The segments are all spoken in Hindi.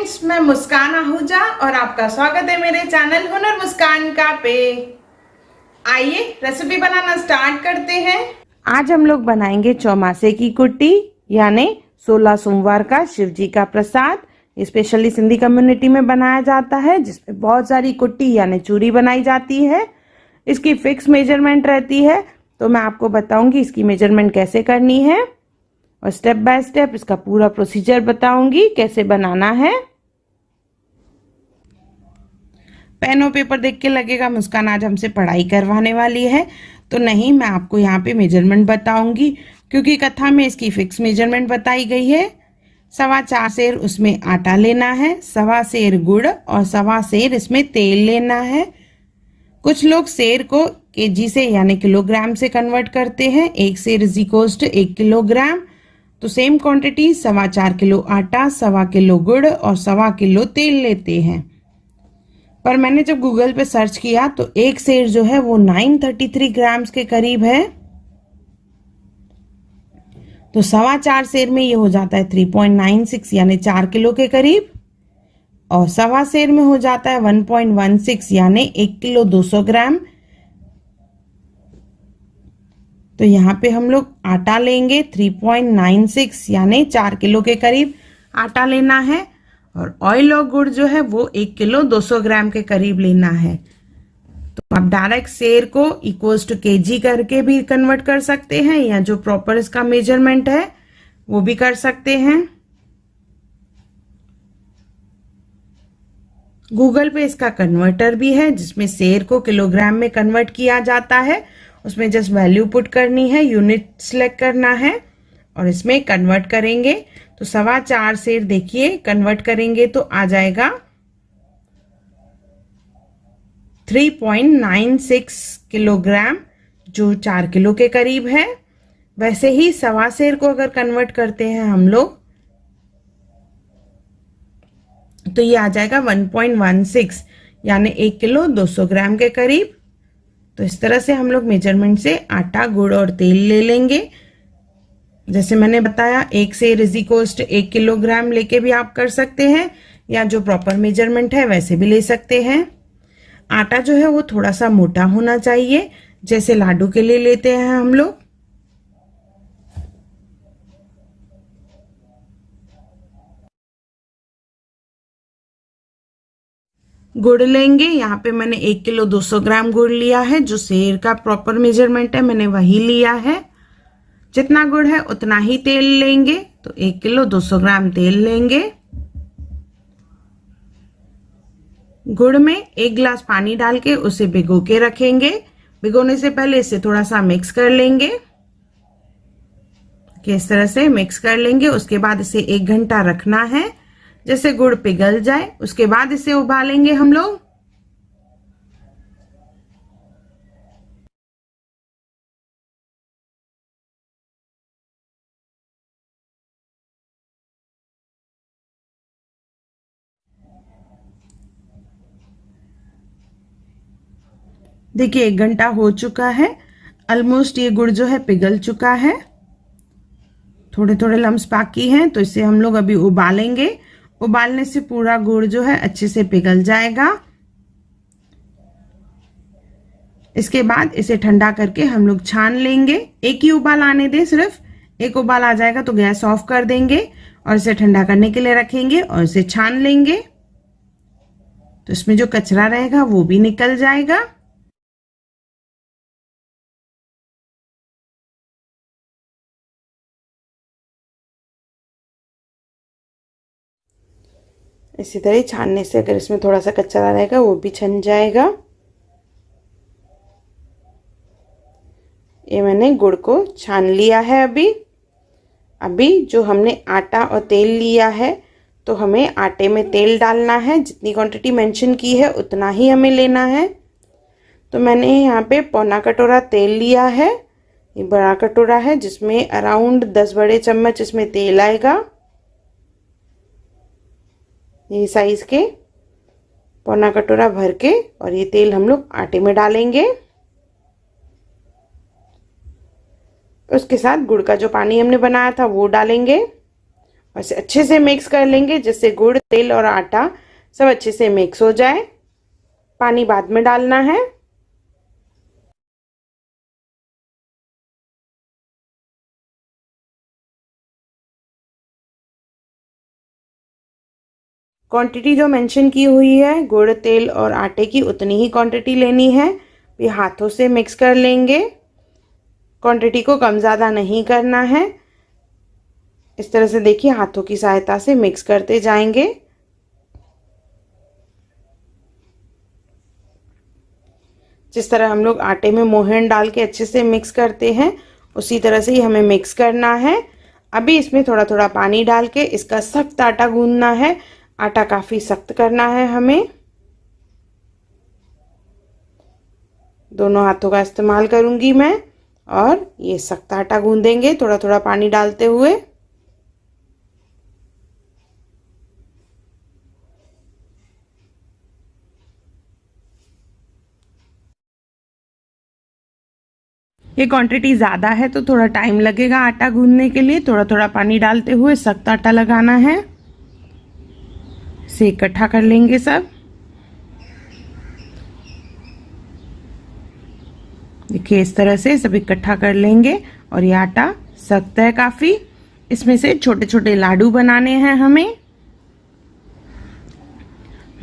फ्रेंड्स, मैं मुस्कान आहूजा और आपका स्वागत है मेरे चैनल हुनर मुस्कान का पे। आइए रेसिपी बनाना स्टार्ट करते हैं। आज हम लोग बनाएंगे चौमासे की कुट्टी यानी 16 सोमवार का शिव जी का प्रसाद। स्पेशली सिंधी कम्युनिटी में बनाया जाता है, जिसमें बहुत सारी कुट्टी यानी चूरी बनाई जाती है। इसकी फिक्स मेजरमेंट रहती है, तो मैं आपको बताऊंगी इसकी मेजरमेंट कैसे करनी है और स्टेप बाय स्टेप इसका पूरा प्रोसीजर बताऊंगी कैसे बनाना है। पेन और पेपर देख के लगेगा मुस्कान आज हमसे पढ़ाई करवाने वाली है, तो नहीं, मैं आपको यहाँ पे मेजरमेंट बताऊंगी, क्योंकि कथा में इसकी फिक्स मेजरमेंट बताई गई है। 4.25 सेर उसमें आटा लेना है, 1.25 सेर गुड़ और 1.25 सेर इसमें तेल लेना है। कुछ लोग सेर को केजी से यानी किलोग्राम से कन्वर्ट करते हैं। 1 सेर इज इक्वल्स टू 1 किलोग्राम। तो सेम क्वांटिटी 4.25 किलो आटा, 1.25 किलो गुड़ और 1.25 किलो तेल लेते हैं। पर मैंने जब गूगल पे सर्च किया तो एक सेर जो है वो 933 ग्राम्स के करीब है। तो 4.25 सेर में ये हो जाता है 3.96 यानी 4 किलो के करीब, और 1.25 सेर में हो जाता है 1.16 यानी 1 किलो 200 ग्राम। तो यहाँ पे हम लोग आटा लेंगे 3.96 यानी 4 किलो के करीब आटा लेना है, और ऑयल और गुड़ जो है वो 1 किलो 200 ग्राम के करीब लेना है। तो आप डायरेक्ट सेर को इक्वल्स टू केजी करके भी कन्वर्ट कर सकते हैं, या जो प्रॉपर इसका मेजरमेंट है वो भी कर सकते हैं। गूगल पे इसका कन्वर्टर भी है, जिसमें सेर को किलोग्राम में कन्वर्ट किया जाता है। उसमें जस्ट वैल्यू पुट करनी है, यूनिट सिलेक्ट करना है और इसमें कन्वर्ट करेंगे। तो 4.25 सेर देखिए कन्वर्ट करेंगे तो आ जाएगा 3.96 किलोग्राम, जो 4 किलो के करीब है। वैसे ही 1.25 सेर को अगर कन्वर्ट करते हैं हम लोग तो ये आ जाएगा 1.16 यानी 1 किलो 200 ग्राम के करीब। तो इस तरह से हम लोग मेजरमेंट से आटा, गुड़ और तेल ले लेंगे। जैसे मैंने बताया 1 सेर इज इक्वल्स टू 1 किलोग्राम लेके भी आप कर सकते हैं, या जो प्रॉपर मेजरमेंट है वैसे भी ले सकते हैं। आटा जो है वो थोड़ा सा मोटा होना चाहिए, जैसे लाडू के लिए लेते हैं हम लोग। गुड़ लेंगे, यहाँ पे मैंने 1 किलो 200 ग्राम गुड़ लिया है। जो सेर का प्रॉपर मेजरमेंट है मैंने वही लिया है। जितना गुड़ है उतना ही तेल लेंगे, तो 1 किलो 200 ग्राम तेल लेंगे। गुड़ में 1 गिलास पानी डाल के उसे भिगो के रखेंगे। भिगोने से पहले इसे थोड़ा सा मिक्स कर लेंगे, कि इस तरह से मिक्स कर लेंगे। उसके बाद इसे 1 घंटा रखना है, जैसे गुड़ पिघल जाए। उसके बाद इसे उबालेंगे हम लोग। देखिए 1 घंटा हो चुका है, ऑलमोस्ट ये गुड़ जो है पिघल चुका है। थोड़े थोड़े लम्स बाकी हैं, तो इसे हम लोग अभी उबालेंगे। उबालने से पूरा गुड़ जो है अच्छे से पिघल जाएगा। इसके बाद इसे ठंडा करके हम लोग छान लेंगे। एक ही उबाल आने दें, सिर्फ एक उबाल आ जाएगा तो गैस ऑफ कर देंगे और इसे ठंडा करने के लिए रखेंगे और इसे छान लेंगे। तो इसमें जो कचरा रहेगा वो भी निकल जाएगा। इसी तरह छानने से अगर इसमें थोड़ा सा कचरा रहेगा वो भी छन जाएगा। ये मैंने गुड़ को छान लिया है। अभी जो हमने आटा और तेल लिया है, तो हमें आटे में तेल डालना है। जितनी क्वांटिटी मेंशन की है उतना ही हमें लेना है। तो मैंने यहाँ पे 1.25 कटोरा तेल लिया है। ये बड़ा कटोरा है, जिसमें अराउंड 10 बड़े चम्मच इसमें तेल आएगा। ये साइज के 1.25 कटोरा भर के, और ये तेल हम लोग आटे में डालेंगे। उसके साथ गुड़ का जो पानी हमने बनाया था वो डालेंगे, और इसे अच्छे से मिक्स कर लेंगे जिससे गुड़, तेल और आटा सब अच्छे से मिक्स हो जाए। पानी बाद में डालना है। क्वांटिटी जो मेंशन की हुई है गुड़, तेल और आटे की, उतनी ही क्वांटिटी लेनी है। ये हाथों से मिक्स कर लेंगे। क्वांटिटी को कम ज़्यादा नहीं करना है। इस तरह से देखिए हाथों की सहायता से मिक्स करते जाएंगे। जिस तरह हम लोग आटे में मोहन डाल के अच्छे से मिक्स करते हैं, उसी तरह से ही हमें मिक्स करना है। अभी इसमें थोड़ा थोड़ा पानी डाल के इसका सख्त आटा गूंदना है। आटा काफ़ी सख्त करना है हमें। दोनों हाथों का इस्तेमाल करूंगी मैं और ये सख्त आटा गूंदेंगे थोड़ा थोड़ा पानी डालते हुए। ये क्वांटिटी ज़्यादा है तो थोड़ा टाइम लगेगा आटा गूंदने के लिए। थोड़ा थोड़ा पानी डालते हुए सख्त आटा लगाना है। इसे इकट्ठा कर लेंगे सब। देखिए इस तरह से सब इकट्ठा कर लेंगे और ये आटा सख्त है काफ़ी। इसमें से छोटे छोटे लाडू बनाने हैं हमें।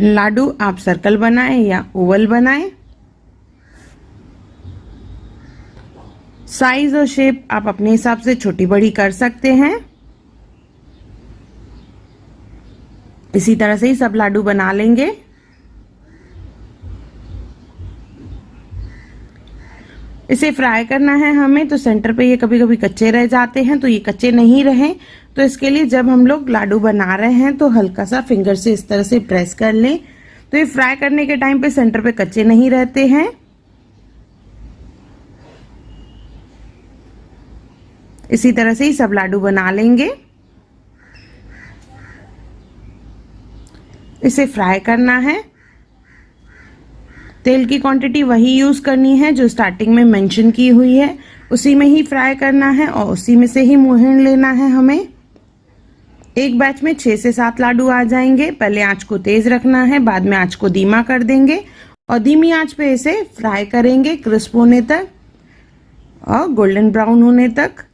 लाडू आप सर्कल बनाएं या ओवल बनाएं। साइज और शेप आप अपने हिसाब से छोटी बड़ी कर सकते हैं। इसी तरह से ही सब लाडू बना लेंगे। इसे फ्राई करना है हमें, तो सेंटर पे ये कभी कभी कच्चे रह जाते हैं, तो ये कच्चे नहीं रहें तो इसके लिए जब हम लोग लाडू बना रहे हैं तो हल्का सा फिंगर से इस तरह से प्रेस कर लें, तो ये फ्राई करने के टाइम पे सेंटर पे कच्चे नहीं रहते हैं। इसी तरह से ही सब लाडू बना लेंगे। इसे फ्राई करना है। तेल की क्वांटिटी वही यूज करनी है जो स्टार्टिंग में मेंशन की हुई है, उसी में ही फ्राई करना है और उसी में से ही मोहन लेना है हमें। एक बैच में 6 से 7 लाडू आ जाएंगे। पहले आंच को तेज रखना है, बाद में आंच को धीमा कर देंगे और धीमी आंच पे इसे फ्राई करेंगे क्रिस्प होने तक और गोल्डन ब्राउन होने तक।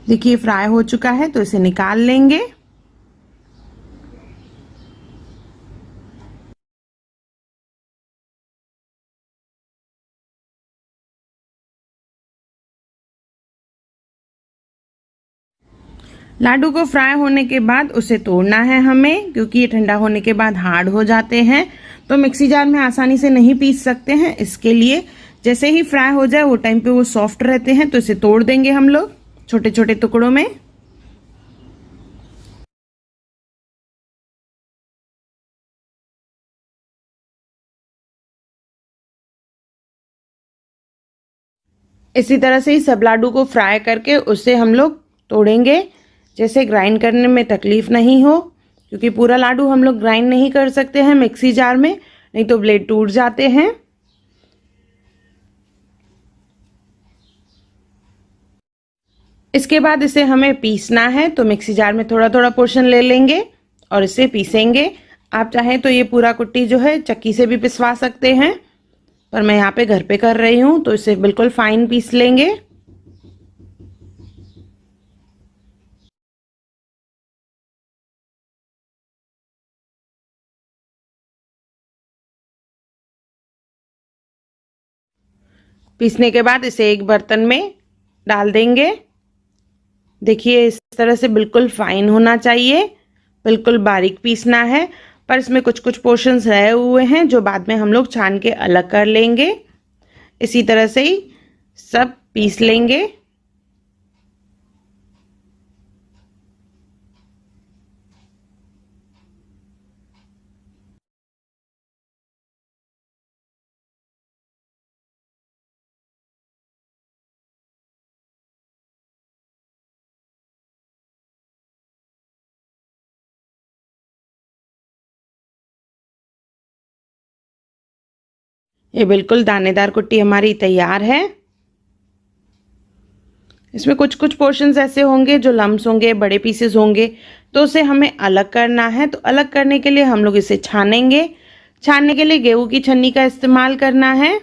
देखिए फ्राई हो चुका है तो इसे निकाल लेंगे। लाडू को फ्राई होने के बाद उसे तोड़ना है हमें, क्योंकि ये ठंडा होने के बाद हार्ड हो जाते हैं तो मिक्सी जार में आसानी से नहीं पीस सकते हैं। इसके लिए जैसे ही फ्राई हो जाए वो टाइम पे वो सॉफ्ट रहते हैं, तो इसे तोड़ देंगे हम लोग छोटे छोटे टुकड़ों में। इसी तरह से ही सब लाडू को फ्राई करके उससे हम लोग तोड़ेंगे, जैसे ग्राइंड करने में तकलीफ नहीं हो, क्योंकि पूरा लाडू हम लोग ग्राइंड नहीं कर सकते हैं मिक्सी जार में, नहीं तो ब्लेड टूट जाते हैं। इसके बाद इसे हमें पीसना है, तो मिक्सी जार में थोड़ा थोड़ा पोर्शन ले लेंगे और इसे पीसेंगे। आप चाहें तो ये पूरा कुट्टी जो है चक्की से भी पिसवा सकते हैं, पर मैं यहाँ पे घर पे कर रही हूँ तो इसे बिल्कुल फाइन पीस लेंगे। पीसने के बाद इसे एक बर्तन में डाल देंगे। देखिए इस तरह से बिल्कुल फाइन होना चाहिए, बिल्कुल बारीक पीसना है, पर इसमें कुछ कुछ पोर्शंस रहे हुए हैं जो बाद में हम लोग छान के अलग कर लेंगे। इसी तरह से ही सब पीस लेंगे। ये बिल्कुल दानेदार कुट्टी हमारी तैयार है। इसमें कुछ कुछ पोर्शंस ऐसे होंगे जो लम्स होंगे, बड़े पीसेस होंगे, तो उसे हमें अलग करना है। तो अलग करने के लिए हम लोग इसे छानेंगे। छानने के लिए गेहूं की छन्नी का इस्तेमाल करना है।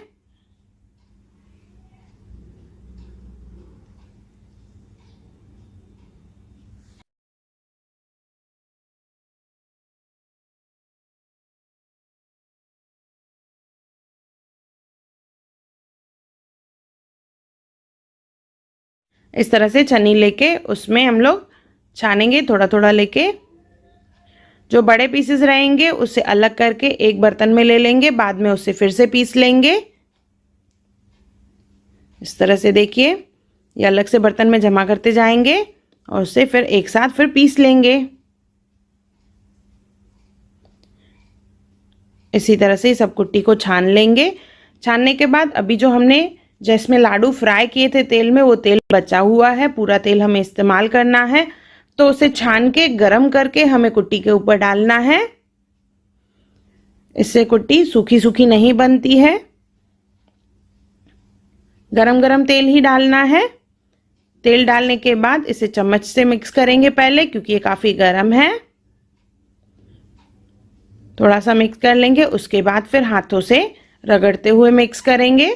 इस तरह से छन्नी लेके उसमें हम लोग छानेंगे, थोड़ा थोड़ा लेके। जो बड़े पीसेस रहेंगे उसे अलग करके एक बर्तन में ले लेंगे, बाद में उसे फिर से पीस लेंगे। इस तरह से देखिए, ये अलग से बर्तन में जमा करते जाएंगे और उसे फिर एक साथ फिर पीस लेंगे। इसी तरह से सब कुट्टी को छान लेंगे। छानने के बाद अभी जो हमने जिसमें लाडू फ्राई किए थे तेल में, वो तेल बचा हुआ है, पूरा तेल हमें इस्तेमाल करना है। तो उसे छान के गरम करके हमें कुट्टी के ऊपर डालना है। इससे कुट्टी सूखी सूखी नहीं बनती है। गरम गरम तेल ही डालना है। तेल डालने के बाद इसे चम्मच से मिक्स करेंगे पहले, क्योंकि ये काफी गरम है। थोड़ा सा मिक्स कर लेंगे, उसके बाद फिर हाथों से रगड़ते हुए मिक्स करेंगे।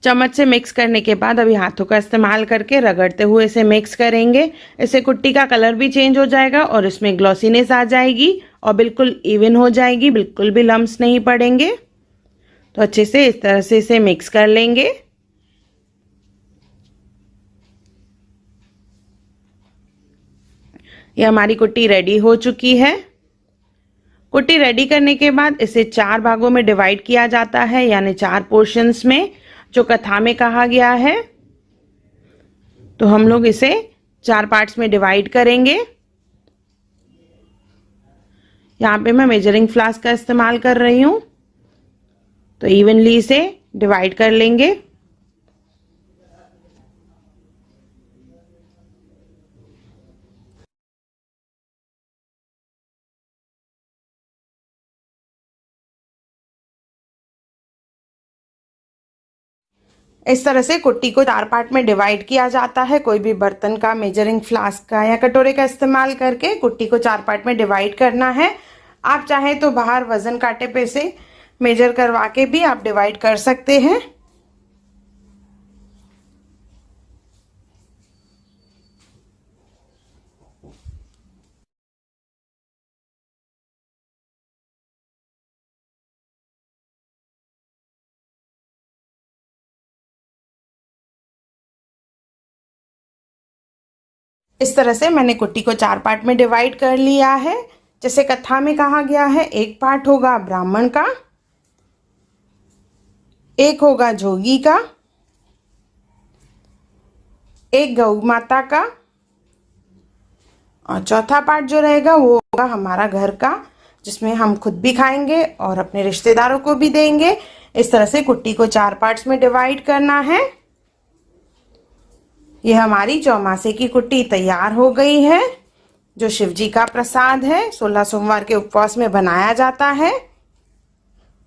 चम्मच से मिक्स करने के बाद अभी हाथों का इस्तेमाल करके रगड़ते हुए इसे मिक्स करेंगे। इससे कुट्टी का कलर भी चेंज हो जाएगा और इसमें ग्लॉसीनेस आ जाएगी और बिल्कुल इवन हो जाएगी, बिल्कुल भी लम्स नहीं पड़ेंगे। तो अच्छे से इस तरह से इसे मिक्स कर लेंगे। ये हमारी कुट्टी रेडी हो चुकी है। कुट्टी रेडी करने के बाद इसे 4 भागों में डिवाइड किया जाता है, यानी 4 पोर्शंस में, जो कथा में कहा गया है। तो हम लोग इसे 4 पार्ट्स में डिवाइड करेंगे। यहाँ पे मैं मेजरिंग फ्लास्क का इस्तेमाल कर रही हूँ। तो इवनली इसे डिवाइड कर लेंगे। इस तरह से कुट्टी को 4 पार्ट में डिवाइड किया जाता है। कोई भी बर्तन का, मेजरिंग फ्लास्क का या कटोरे का इस्तेमाल करके कुट्टी को 4 पार्ट में डिवाइड करना है। आप चाहें तो बाहर वजन कांटे पे से मेजर करवा के भी आप डिवाइड कर सकते हैं। इस तरह से मैंने कुट्टी को 4 पार्ट में डिवाइड कर लिया है। जैसे कथा में कहा गया है, एक पार्ट होगा ब्राह्मण का, एक होगा जोगी का, एक गौ माता का, और चौथा पार्ट जो रहेगा वो होगा हमारा घर का, जिसमें हम खुद भी खाएंगे और अपने रिश्तेदारों को भी देंगे। इस तरह से कुट्टी को 4 पार्ट्स में डिवाइड करना है। ये हमारी चौमासे की कुट्टी तैयार हो गई है, जो शिव जी का प्रसाद है, 16 सोमवार के उपवास में बनाया जाता है।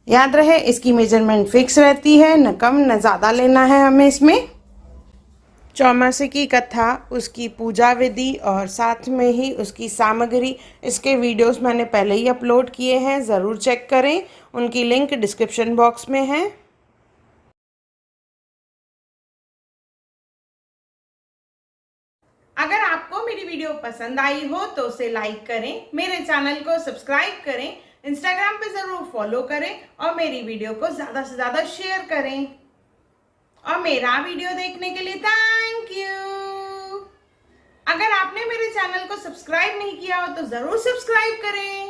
याद रहे, इसकी मेजरमेंट फिक्स रहती है, न कम न ज़्यादा लेना है हमें इसमें। चौमासे की कथा, उसकी पूजा विधि और साथ में ही उसकी सामग्री, इसके वीडियोस मैंने पहले ही अपलोड किए हैं, ज़रूर चेक करें। उनकी लिंक डिस्क्रिप्शन बॉक्स में है। अगर आपको मेरी वीडियो पसंद आई हो तो उसे लाइक करें, मेरे चैनल को सब्सक्राइब करें, इंस्टाग्राम पे ज़रूर फॉलो करें और मेरी वीडियो को ज़्यादा से ज़्यादा शेयर करें। और मेरा वीडियो देखने के लिए थैंक यू। अगर आपने मेरे चैनल को सब्सक्राइब नहीं किया हो तो ज़रूर सब्सक्राइब करें।